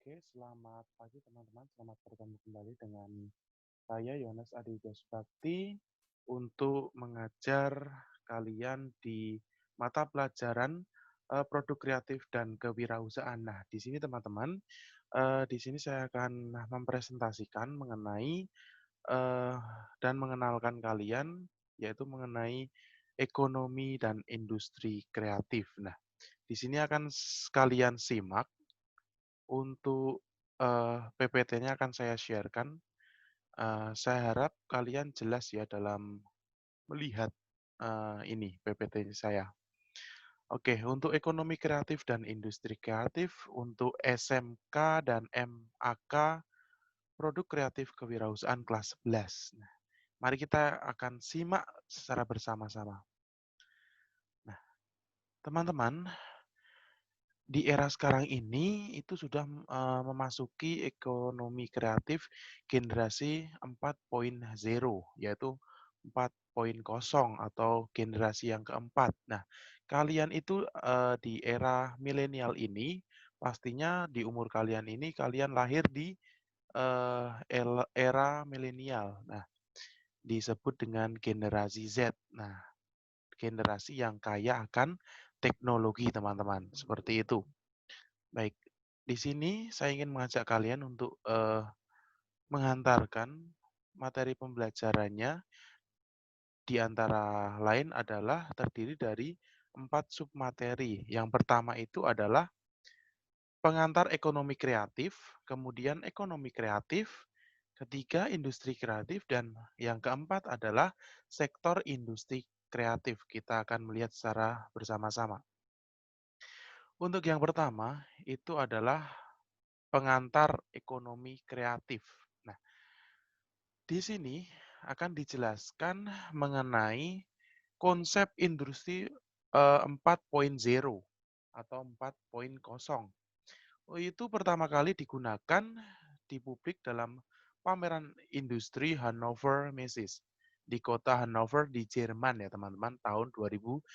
Oke, selamat pagi teman-teman. Selamat bertemu kembali dengan saya Yohanes Adi Bakti untuk mengajar kalian di mata pelajaran produk kreatif dan kewirausahaan. Nah, di sini teman-teman, di sini saya akan mempresentasikan mengenai dan mengenalkan kalian yaitu mengenai ekonomi dan industri kreatif. Nah, di sini akan kalian simak untuk PPT-nya akan saya share-kan. Saya harap kalian jelas ya dalam melihat ini PPT saya. Oke, untuk ekonomi kreatif dan industri kreatif, untuk SMK dan MAK, produk kreatif kewirausahaan kelas 11. Nah, mari kita akan simak secara bersama-sama. Nah, teman-teman, di era sekarang ini itu sudah memasuki ekonomi kreatif generasi 4.0, yaitu 4.0 atau generasi yang keempat. Nah, kalian itu di era milenial ini, pastinya di umur kalian ini kalian lahir di era milenial. Nah, disebut dengan generasi Z. Nah, generasi yang kaya akan teknologi, teman-teman. Seperti itu. Baik, di sini saya ingin mengajak kalian untuk menghantarkan materi pembelajarannya di antara lain adalah terdiri dari 4 submateri. Yang pertama itu adalah pengantar ekonomi kreatif, kemudian ekonomi kreatif, ketiga industri kreatif, dan yang keempat adalah sektor industri kreatif. Kita akan melihat secara bersama-sama. Untuk yang pertama itu adalah pengantar ekonomi kreatif. Nah, di sini akan dijelaskan mengenai konsep industri 4.0 atau 4.0. Itu pertama kali digunakan di publik dalam pameran industri Hannover Messes di kota Hannover di Jerman ya teman-teman tahun 2011.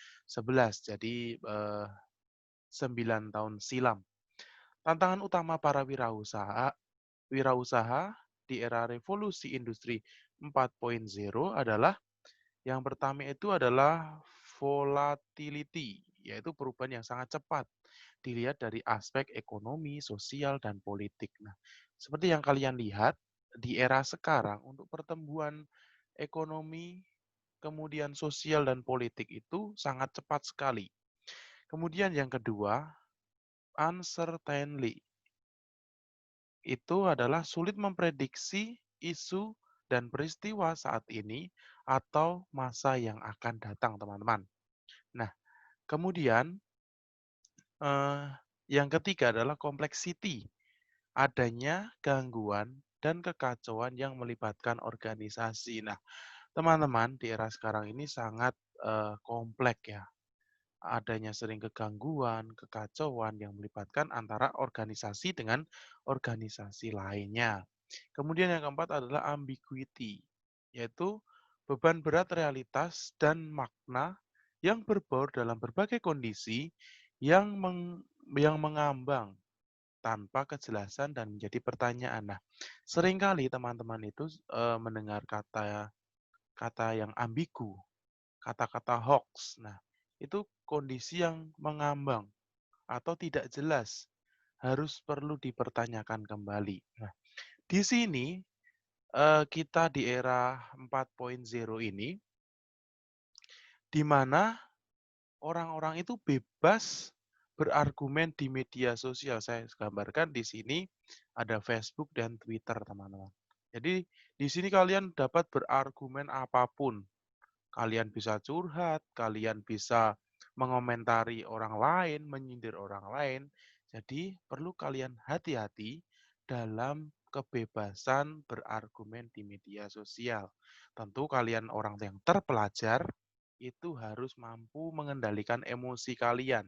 Jadi 9 tahun silam. Tantangan utama para wirausaha di era revolusi industri 4.0 adalah yang pertama itu adalah volatility, yaitu perubahan yang sangat cepat dilihat dari aspek ekonomi, sosial, dan politik. Nah, seperti yang kalian lihat di era sekarang untuk pertumbuhan ekonomi, kemudian sosial dan politik itu sangat cepat sekali. Kemudian yang kedua, uncertainty itu adalah sulit memprediksi isu dan peristiwa saat ini atau masa yang akan datang, teman-teman. Nah, kemudian yang ketiga adalah complexity, adanya gangguan dan kekacauan yang melibatkan organisasi. Nah, teman-teman, di era sekarang ini sangat kompleks ya. Adanya sering kegangguan, kekacauan yang melibatkan antara organisasi dengan organisasi lainnya. Kemudian yang keempat adalah ambiguity, yaitu beban berat realitas dan makna yang berbaur dalam berbagai kondisi yang yang mengambang tanpa kejelasan dan menjadi pertanyaan. Nah, seringkali teman-teman itu mendengar kata kata yang ambigu, kata-kata hoax. Nah, itu kondisi yang mengambang atau tidak jelas, harus perlu dipertanyakan kembali. Nah, di sini kita di era 4.0 ini, di mana orang-orang itu bebas berargumen di media sosial. Saya gambarkan di sini ada Facebook dan Twitter, teman-teman. Jadi di sini kalian dapat berargumen apapun. Kalian bisa curhat, kalian bisa mengomentari orang lain, menyindir orang lain. Jadi perlu kalian hati-hati dalam kebebasan berargumen di media sosial. Tentu kalian orang yang terpelajar itu harus mampu mengendalikan emosi kalian.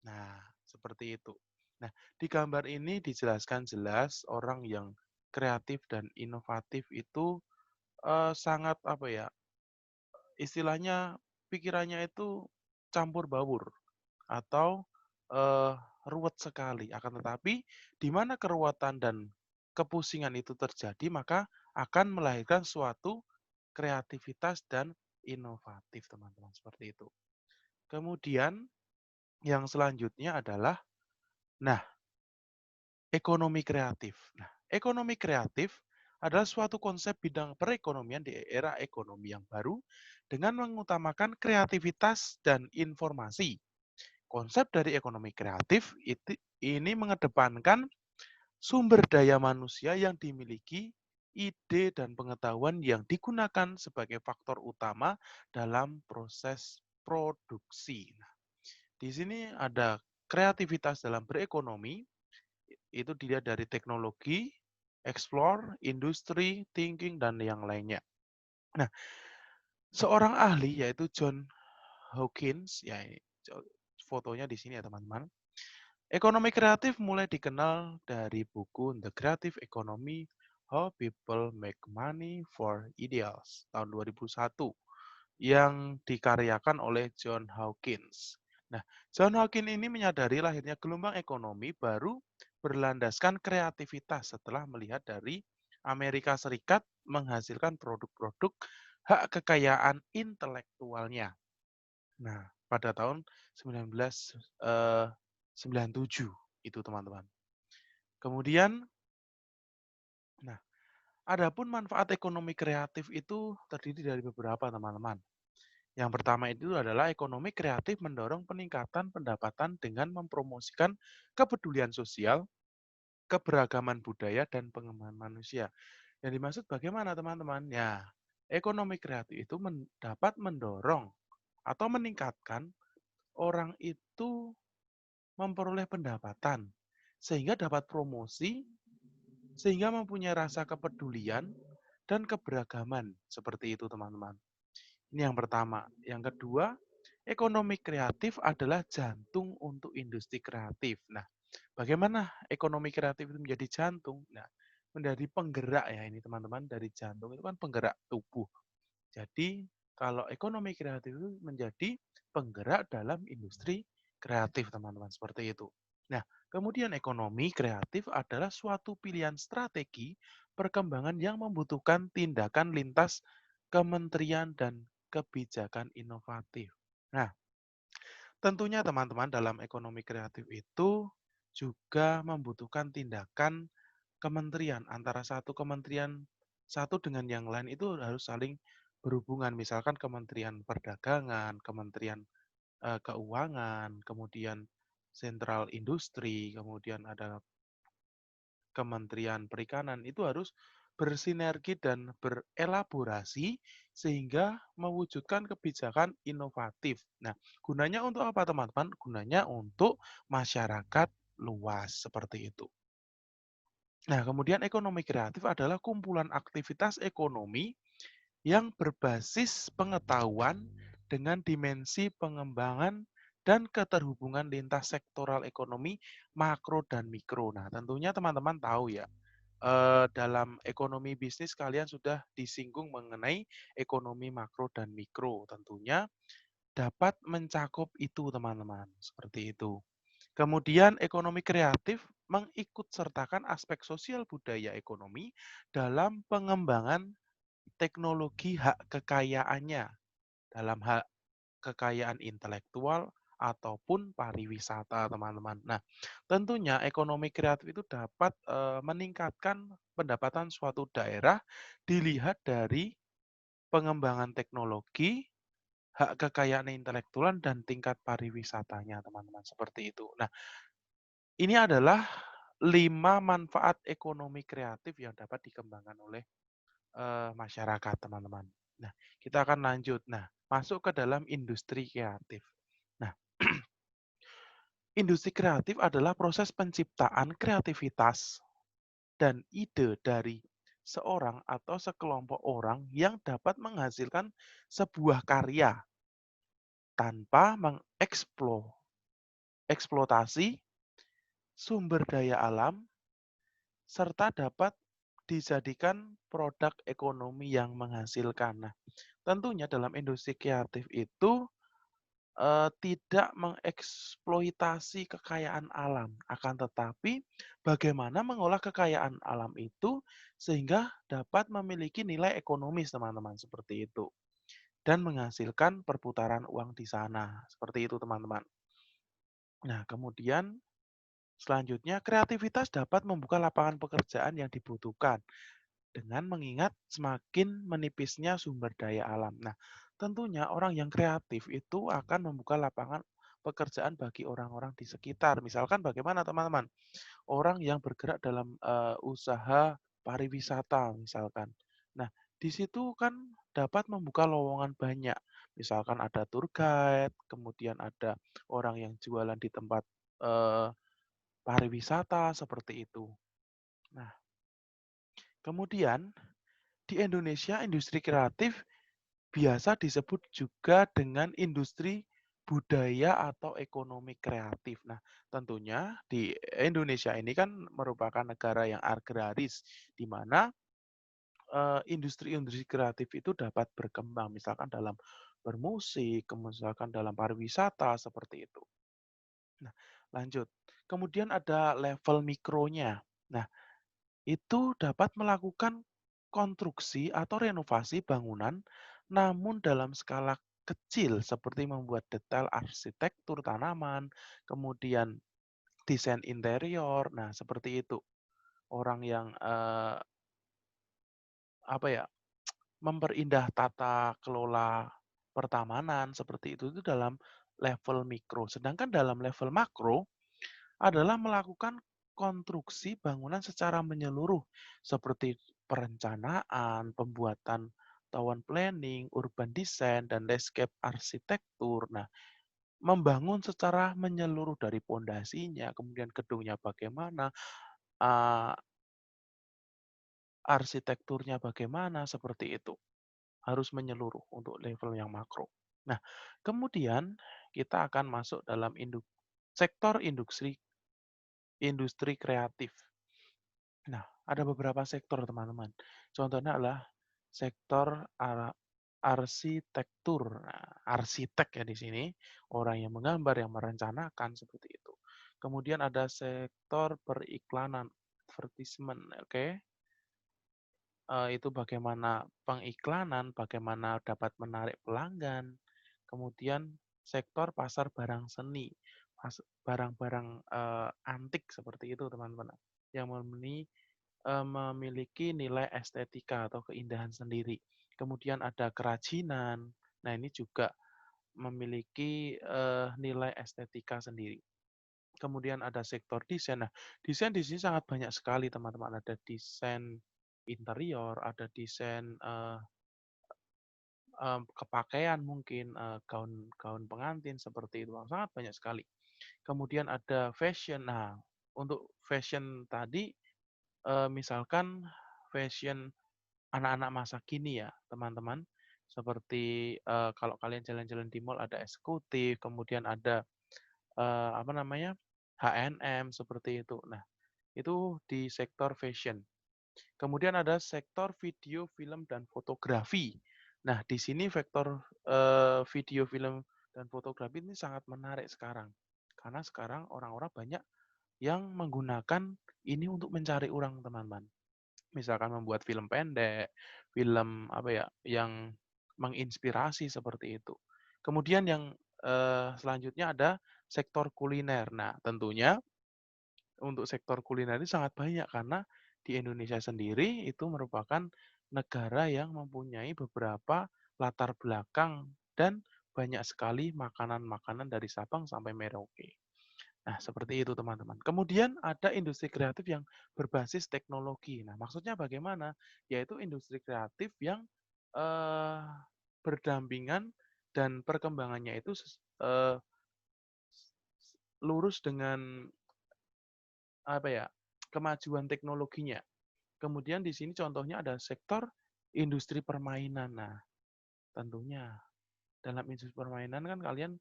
Nah, seperti itu. Nah, di gambar ini dijelaskan jelas orang yang kreatif dan inovatif itu sangat apa ya, istilahnya pikirannya itu campur baur atau ruwet sekali. Akan tetapi, di mana keruwetan dan kepusingan itu terjadi, maka akan melahirkan suatu kreativitas dan inovatif, teman-teman. Seperti itu. Kemudian, yang selanjutnya adalah, nah, ekonomi kreatif. Nah, ekonomi kreatif adalah suatu konsep bidang perekonomian di era ekonomi yang baru dengan mengutamakan kreativitas dan informasi. Konsep dari ekonomi kreatif ini mengedepankan sumber daya manusia yang dimiliki, ide dan pengetahuan yang digunakan sebagai faktor utama dalam proses produksi. Nah, di sini ada kreativitas dalam berekonomi, itu dilihat dari teknologi, explore, industri, thinking, dan yang lainnya. Nah, seorang ahli yaitu John Hawkins, ya fotonya di sini ya teman-teman. Ekonomi kreatif mulai dikenal dari buku The Creative Economy, How People Make Money for Ideals tahun 2001 yang dikaryakan oleh John Hawkins. Nah, John Hawkins ini menyadari lahirnya gelombang ekonomi baru berlandaskan kreativitas setelah melihat dari Amerika Serikat menghasilkan produk-produk hak kekayaan intelektualnya. Nah, pada tahun 1997 itu teman-teman. Kemudian, nah, adapun manfaat ekonomi kreatif itu terdiri dari beberapa teman-teman. Yang pertama itu adalah ekonomi kreatif mendorong peningkatan pendapatan dengan mempromosikan kepedulian sosial, keberagaman budaya, dan pengembangan manusia. Yang dimaksud bagaimana teman-teman? Ya, ekonomi kreatif itu dapat mendorong atau meningkatkan orang itu memperoleh pendapatan, sehingga dapat promosi, sehingga mempunyai rasa kepedulian dan keberagaman. Seperti itu teman-teman. Ini yang pertama. Yang kedua, ekonomi kreatif adalah jantung untuk industri kreatif. Nah, bagaimana ekonomi kreatif itu menjadi jantung? Nah, menjadi penggerak ya ini teman-teman, dari jantung itu kan penggerak tubuh. Jadi, kalau ekonomi kreatif itu menjadi penggerak dalam industri kreatif, teman-teman, seperti itu. Nah, kemudian ekonomi kreatif adalah suatu pilihan strategi perkembangan yang membutuhkan tindakan lintas kementerian dan kebijakan inovatif. Nah, tentunya teman-teman dalam ekonomi kreatif itu juga membutuhkan tindakan kementerian, antara satu kementerian satu dengan yang lain itu harus saling berhubungan. Misalkan Kementerian Perdagangan, Kementerian Keuangan, kemudian Sentral Industri, kemudian ada Kementerian Perikanan, itu harus bersinergi dan berelaborasi sehingga mewujudkan kebijakan inovatif. Nah, gunanya untuk apa teman-teman? Gunanya untuk masyarakat luas seperti itu. Nah, kemudian ekonomi kreatif adalah kumpulan aktivitas ekonomi yang berbasis pengetahuan dengan dimensi pengembangan dan keterhubungan lintas sektoral ekonomi makro dan mikro. Nah, tentunya teman-teman tahu ya, dalam ekonomi bisnis kalian sudah disinggung mengenai ekonomi makro dan mikro. Tentunya dapat mencakup itu teman-teman, seperti itu. Kemudian ekonomi kreatif mengikutsertakan aspek sosial budaya ekonomi dalam pengembangan teknologi hak kekayaannya, dalam hak kekayaan intelektual ataupun pariwisata, teman-teman. Nah, tentunya ekonomi kreatif itu dapat meningkatkan pendapatan suatu daerah dilihat dari pengembangan teknologi, hak kekayaan intelektual, dan tingkat pariwisatanya, teman-teman. Seperti itu. Nah, ini adalah 5 manfaat ekonomi kreatif yang dapat dikembangkan oleh masyarakat, teman-teman. Nah, kita akan lanjut. Nah, masuk ke dalam industri kreatif. Nah, industri kreatif adalah proses penciptaan kreativitas dan ide dari seorang atau sekelompok orang yang dapat menghasilkan sebuah karya tanpa mengeksploitasi sumber daya alam serta dapat dijadikan produk ekonomi yang menghasilkan. Nah, tentunya dalam industri kreatif itu tidak mengeksploitasi kekayaan alam, akan tetapi bagaimana mengolah kekayaan alam itu sehingga dapat memiliki nilai ekonomis, teman-teman, seperti itu. Dan menghasilkan perputaran uang di sana, seperti itu, teman-teman. Nah, kemudian selanjutnya kreativitas dapat membuka lapangan pekerjaan yang dibutuhkan dengan mengingat semakin menipisnya sumber daya alam. Nah, tentunya orang yang kreatif itu akan membuka lapangan pekerjaan bagi orang-orang di sekitar. Misalkan bagaimana teman-teman? Orang yang bergerak dalam usaha pariwisata misalkan. Nah, di situ kan dapat membuka lowongan banyak. Misalkan ada tour guide, kemudian ada orang yang jualan di tempat eh, pariwisata seperti itu. Nah, kemudian di Indonesia industri kreatif biasa disebut juga dengan industri budaya atau ekonomi kreatif. Nah, tentunya di Indonesia ini kan merupakan negara yang agraris, di mana industri-industri kreatif itu dapat berkembang, misalkan dalam bermusik, misalkan dalam pariwisata, seperti itu. Nah, lanjut. Kemudian ada level mikronya. Nah, itu dapat melakukan konstruksi atau renovasi bangunan, namun dalam skala kecil seperti membuat detail arsitektur tanaman, kemudian desain interior. Nah, seperti itu. Orang yang apa ya, memperindah tata kelola pertamanan seperti itu dalam level mikro. Sedangkan dalam level makro adalah melakukan konstruksi bangunan secara menyeluruh seperti perencanaan, pembuatan town planning, urban design, dan landscape arsitektur. Nah, membangun secara menyeluruh dari pondasinya, kemudian gedungnya bagaimana, uh, arsitekturnya bagaimana, seperti itu. Harus menyeluruh untuk level yang makro. Nah, kemudian kita akan masuk dalam sektor industri kreatif. Nah, ada beberapa sektor, teman-teman. Contohnya adalah sektor arsitektur. Nah, arsitek ya di sini, orang yang menggambar, yang merencanakan seperti itu. Kemudian ada sektor periklanan, advertisement, oke. Itu bagaimana pengiklanan, bagaimana dapat menarik pelanggan. Kemudian sektor pasar barang seni, barang-barang antik seperti itu, teman-teman, yang memiliki nilai estetika atau keindahan sendiri. Kemudian ada kerajinan. Nah, ini juga memiliki nilai estetika sendiri. Kemudian ada sektor desain. Nah, desain di sini sangat banyak sekali, teman-teman. Ada desain interior, ada desain kepakaian mungkin, gaun-gaun pengantin seperti itu, sangat banyak sekali. Kemudian ada fashion. Nah, untuk fashion tadi, misalkan fashion anak-anak masa kini ya, teman-teman. Seperti, kalau kalian jalan-jalan di mall ada eksekutif, kemudian ada, apa namanya, H&M, seperti itu. Nah, itu di sektor fashion. Kemudian ada sektor video, film, dan fotografi. Nah, di sini vektor video, film, dan fotografi ini sangat menarik sekarang. Karena sekarang orang-orang banyak yang menggunakan ini untuk mencari uang, teman-teman. Misalkan membuat film pendek, film apa ya, yang menginspirasi seperti itu. Kemudian yang selanjutnya ada sektor kuliner. Nah, tentunya untuk sektor kuliner ini sangat banyak karena di Indonesia sendiri itu merupakan negara yang mempunyai beberapa latar belakang dan banyak sekali makanan-makanan dari Sabang sampai Merauke. Nah, seperti itu teman-teman. Kemudian ada industri kreatif yang berbasis teknologi. Nah, maksudnya bagaimana? Yaitu industri kreatif yang eh, berdampingan dan perkembangannya itu lurus dengan apa ya, kemajuan teknologinya. Kemudian di sini contohnya ada sektor industri permainan. Nah, tentunya dalam industri permainan kan kalian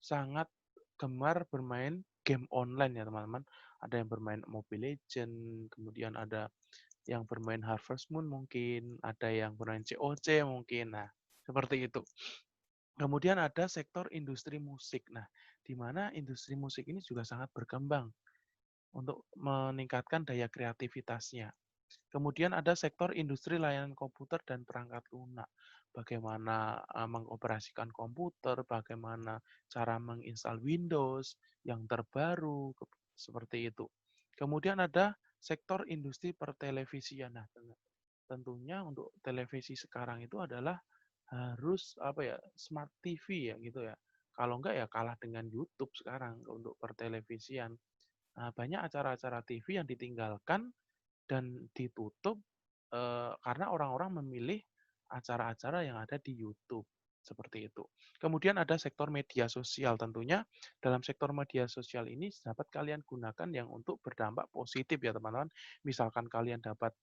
sangat gemar bermain game online ya teman-teman. Ada yang bermain Mobile Legends, kemudian ada yang bermain Harvest Moon mungkin, ada yang bermain COC mungkin. Nah, seperti itu. Kemudian ada sektor industri musik. Nah, di mana industri musik ini juga sangat berkembang untuk meningkatkan daya kreativitasnya. Kemudian ada sektor industri layanan komputer dan perangkat lunak. Bagaimana mengoperasikan komputer, bagaimana cara menginstal Windows yang terbaru, seperti itu. Kemudian ada sektor industri pertelevisian. Nah, tentunya untuk televisi sekarang itu adalah harus apa ya, smart TV ya gitu ya. Kalau enggak ya kalah dengan YouTube sekarang untuk pertelevisian. Nah, banyak acara-acara TV yang ditinggalkan dan ditutup karena orang-orang memilih acara-acara yang ada di YouTube, seperti itu. Kemudian ada sektor media sosial, tentunya dalam sektor media sosial ini dapat kalian gunakan yang untuk berdampak positif ya teman-teman. Misalkan kalian dapat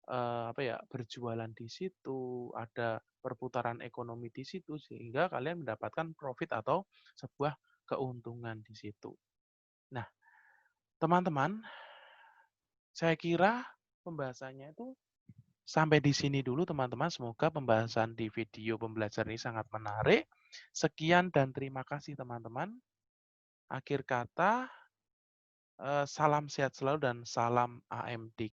apa ya, berjualan di situ, ada perputaran ekonomi di situ, sehingga kalian mendapatkan profit atau sebuah keuntungan di situ. Nah, teman-teman, saya kira pembahasannya itu sampai di sini dulu teman-teman. Semoga pembahasan di video pembelajaran ini sangat menarik. Sekian dan terima kasih teman-teman. Akhir kata, salam sehat selalu dan salam AMD.